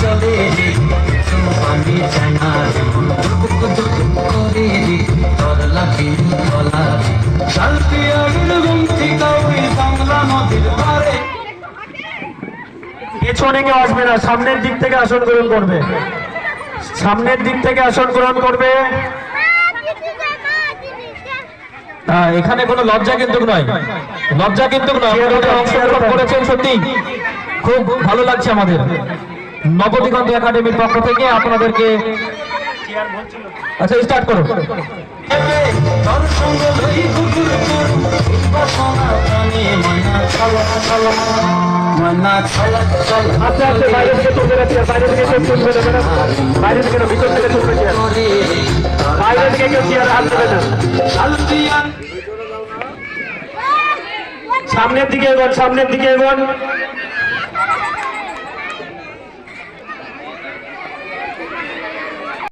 চলে রে কিছু আমি জানা দুঃখ করে রে তোর লাগে বলা শান্তি আগুন গুমতি কাউরি বাংলা নদীর পারে। পেছনে কেউ আসবে না, সামনের দিক থেকে আসন গ্রহণ করবে, সামনের দিক থেকে আসন গ্রহণ করবে। এখানে কোনো লজ্জা কিন্তু নয়, লজ্জা কিন্তু নয়। অংশগ্রহণ করেছেন সত্যি খুব ভালো লাগছে আমাদের। নবদিগন্ত একাডেমির পক্ষ থেকে আপনাদেরকে আচ্ছা স্টার্ট করো। তোর সঙ্গ লই কুকুর করু বাসনা প্রাণে ময়না চলা চলা ময়না চলা চলা। আস্তে আস্তে বাইরে থেকে তুলবে না, বাইরে থেকে কেউ তুলবে না, বাইরে থেকে না, ভিতর থেকে তুলবে, বাইরে থেকে কেউ চেয়ারে হাত দেবে না। সামনের দিকে এগোন, সামনের দিকে এগোন।